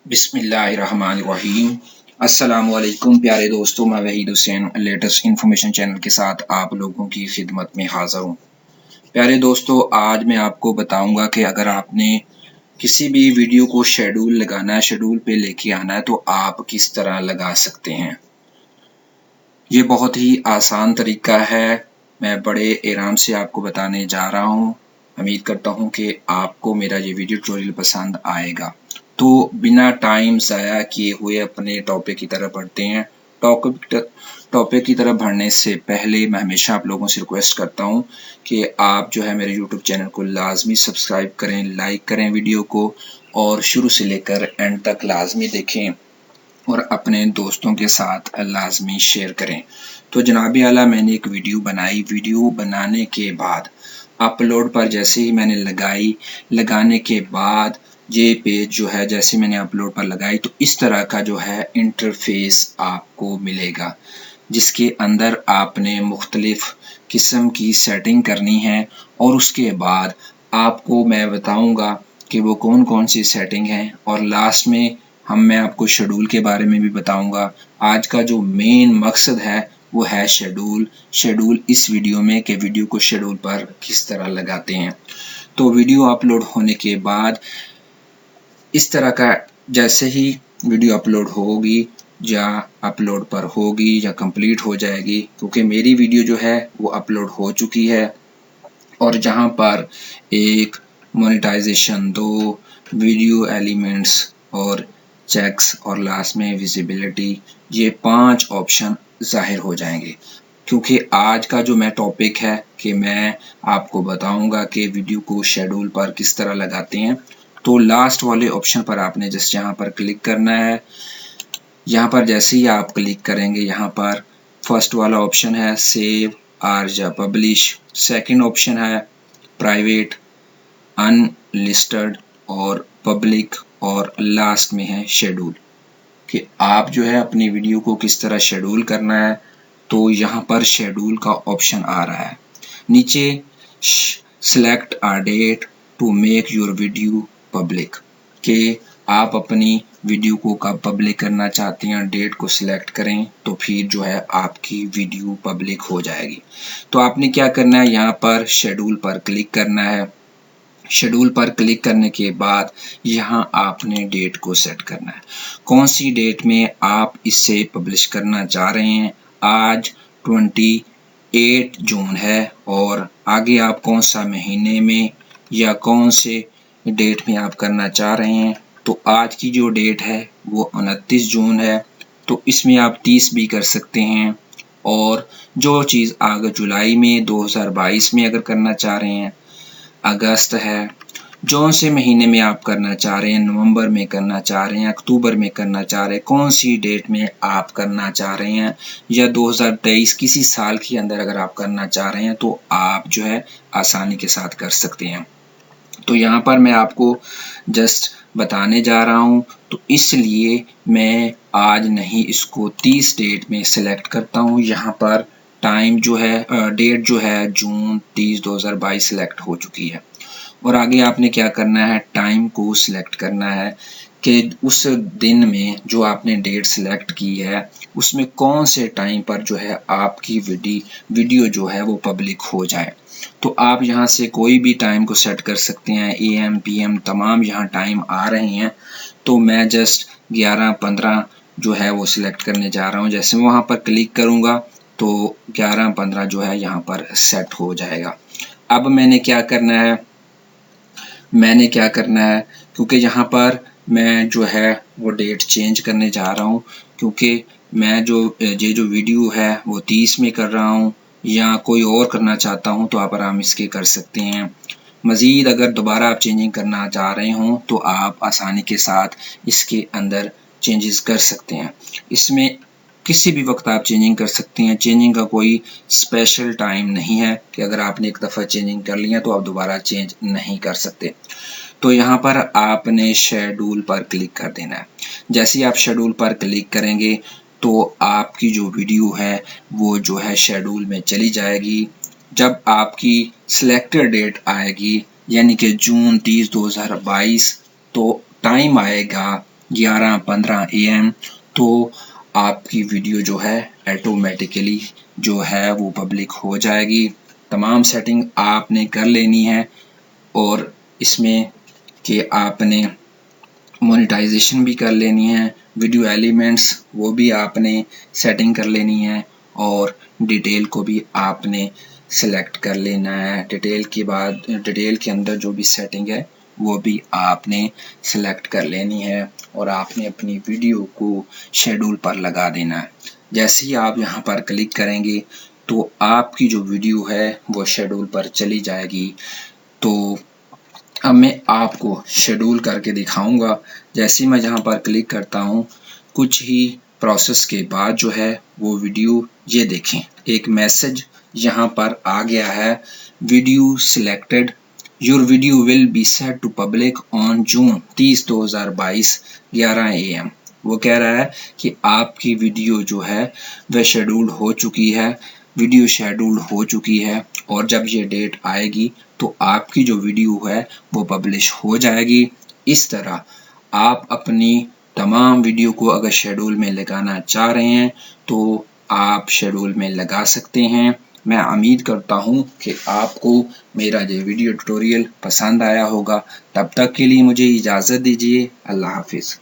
बिस्मिल्लाहिर्रहमानिर्रहीम। अस्सलामुअलैकुम प्यारे दोस्तों, मैं Waheed Hussain latest information channel के साथ आप लोगों की खिदमत में हाज़िर हूँ। प्यारे दोस्तों, आज मैं आपको बताऊंगा कि अगर आपने किसी भी वीडियो को शेड्यूल लगाना है, शेड्यूल पे लेके आना है, तो आप किस तरह लगा सकते हैं। ये बहुत ही आसान तरीका है। मैं बड़े आराम से आपको बताने जा रहा हूँ। उम्मीद करता हूँ कि आपको मेरा ये वीडियो ट्यूटोरियल पसंद आएगा। तो बिना टाइम ज़ाया किए हुए अपने टॉपिक की तरफ बढ़ते हैं। टॉपिक की तरफ बढ़ने से पहले मैं हमेशा आप लोगों से रिक्वेस्ट करता हूँ कि आप जो है मेरे यूट्यूब चैनल को लाजमी सब्सक्राइब करें, लाइक करें वीडियो को, और शुरू से लेकर एंड तक लाजमी देखें और अपने दोस्तों के साथ लाजमी शेयर करें। तो जनाब आला, मैंने एक वीडियो बनाई। वीडियो बनाने के बाद अपलोड पर जैसे ही मैंने लगाने के बाद ये पेज जो है जैसे मैंने अपलोड पर लगाई, तो इस तरह का जो है इंटरफेस आपको मिलेगा, जिसके अंदर आपने मुख्तलिफ किस्म की सेटिंग करनी है। और उसके बाद आपको मैं बताऊंगा कि वो कौन कौन सी सेटिंग है, और लास्ट में मैं आपको शेड्यूल के बारे में भी बताऊंगा। आज का जो मेन मकसद है वो है शेड्यूल इस वीडियो में, कि वीडियो को शेड्यूल पर किस तरह लगाते हैं। तो वीडियो अपलोड होने के बाद इस तरह का, जैसे ही वीडियो अपलोड होगी या अपलोड पर होगी या कंप्लीट हो जाएगी, क्योंकि मेरी वीडियो जो है वो अपलोड हो चुकी है, और जहां पर एक मोनेटाइजेशन, 2 वीडियो एलिमेंट्स और चेक्स, और लास्ट में विजिबिलिटी, ये 5 ऑप्शन जाहिर हो जाएंगे। क्योंकि आज का जो मैं टॉपिक है कि मैं आपको बताऊंगा कि वीडियो को शेड्यूल पर किस तरह लगाते हैं। तो लास्ट वाले ऑप्शन पर आपने जस्ट यहाँ पर क्लिक करना है। यहाँ पर जैसे ही आप क्लिक करेंगे, यहाँ पर फर्स्ट वाला ऑप्शन है सेव और या पब्लिश, सेकंड ऑप्शन है प्राइवेट, अनलिस्टेड और पब्लिक, और लास्ट में है शेड्यूल, कि आप जो है अपनी वीडियो को किस तरह शेड्यूल करना है। तो यहाँ पर शेड्यूल का ऑप्शन आ रहा है। नीचे select a date to make your video public, कि आप अपनी वीडियो को कब पब्लिक करना चाहते हैं, डेट को सिलेक्ट करें, तो फिर जो है आपकी वीडियो पब्लिक हो जाएगी। तो आपने क्या करना है, यहाँ पर शेड्यूल पर क्लिक करना है। शेड्यूल पर क्लिक करने के बाद यहाँ आपने डेट को सेट करना है, कौन सी डेट में आप इसे पब्लिश करना चाह रहे हैं। आज 28 जून है, और आगे आप कौन सा महीने में या कौन से डेट में आप करना चाह रहे हैं। तो आज की जो डेट है वो 29 जून है, तो इसमें आप 30 भी कर सकते हैं। और जो चीज़ आगे जुलाई में 2022 में अगर करना चाह रहे हैं, अगस्त है, जौन से महीने में आप करना चाह रहे हैं, नवंबर में करना चाह रहे हैं, अक्टूबर में करना चाह रहे हैं, कौन सी डेट में आप करना चाह रहे हैं, या 2023 किसी साल के अंदर अगर आप करना चाह रहे हैं, तो आप जो है आसानी के साथ कर सकते हैं। तो यहाँ पर मैं आपको जस्ट बताने जा रहा हूँ, तो इसलिए मैं आज नहीं इसको 30 डेट में सिलेक्ट करता हूँ। यहाँ पर टाइम जो है, डेट जो है जून 30 2022 सिलेक्ट हो चुकी है। और आगे आपने क्या करना है, टाइम को सिलेक्ट करना है कि उस दिन में जो आपने डेट सिलेक्ट की है उसमें कौन से टाइम पर जो है आपकी वीडियो जो है वो पब्लिक हो जाए। तो आप यहाँ से कोई भी टाइम को सेट कर सकते हैं, AM PM तमाम यहाँ टाइम आ रहे हैं। तो मैं जस्ट 11:15 जो है वो सिलेक्ट करने जा रहा हूँ। जैसे मैं वहाँ पर क्लिक करूँगा तो 11:15 जो है यहाँ पर सेट हो जाएगा। अब मैंने क्या करना है, क्योंकि यहाँ पर मैं जो है वो डेट चेंज करने जा रहा हूँ, क्योंकि मैं ये जो वीडियो है वो 30 में कर रहा हूँ, या कोई और करना चाहता हूँ तो आप आराम इसके कर सकते हैं। मज़ीद अगर दोबारा आप चेंजिंग करना चाह रहे हों तो आप आसानी के साथ इसके अंदर चेंजेस कर सकते हैं। इसमें किसी भी वक्त आप चेंजिंग कर सकते हैं। चेंजिंग का कोई स्पेशल टाइम नहीं है कि अगर आपने एक दफ़ा चेंजिंग कर लिया तो आप दोबारा चेंज नहीं कर सकते। तो यहाँ पर आपने शेड्यूल पर क्लिक कर देना है। जैसे ही आप शेड्यूल पर क्लिक करेंगे तो आपकी जो वीडियो है वो जो है शेड्यूल में चली जाएगी। जब आपकी सिलेक्टेड डेट आएगी, यानी कि जून 30 2022, तो टाइम आएगा 11:15 AM, तो आपकी वीडियो जो है ऑटोमेटिकली जो है वो पब्लिक हो जाएगी। तमाम सेटिंग आपने कर लेनी है और इसमें कि आपने मोनेटाइजेशन भी कर लेनी है, वीडियो एलिमेंट्स वो भी आपने सेटिंग कर लेनी है और डिटेल को भी आपने सेलेक्ट कर लेना है। डिटेल के बाद डिटेल के अंदर जो भी सेटिंग है वो भी आपने सेलेक्ट कर लेनी है और आपने अपनी वीडियो को शेड्यूल पर लगा देना है। जैसे ही आप यहाँ पर क्लिक करेंगे तो आपकी जो वीडियो है वो शेड्यूल पर चली जाएगी। तो अब मैं आपको शेड्यूल करके दिखाऊंगा। जैसे ही मैं यहाँ पर क्लिक करता हूँ, कुछ ही प्रोसेस के बाद जो है वो वीडियो, ये देखें एक मैसेज यहाँ पर आ गया है, video selected, your video will be set to public on June 30, 2022 11 AM। वो कह रहा है कि आपकी वीडियो जो है वह शेड्यूल हो चुकी है, वीडियो शेड्यूल हो चुकी है और जब ये डेट आएगी तो आपकी जो वीडियो है वो पब्लिश हो जाएगी। इस तरह आप अपनी तमाम वीडियो को अगर शेड्यूल में लगाना चाह रहे हैं तो आप शेड्यूल में लगा सकते हैं। मैं उम्मीद करता हूँ कि आपको मेरा ये वीडियो ट्यूटोरियल पसंद आया होगा। तब तक के लिए मुझे इजाज़त दीजिए। अल्लाह हाफिज़।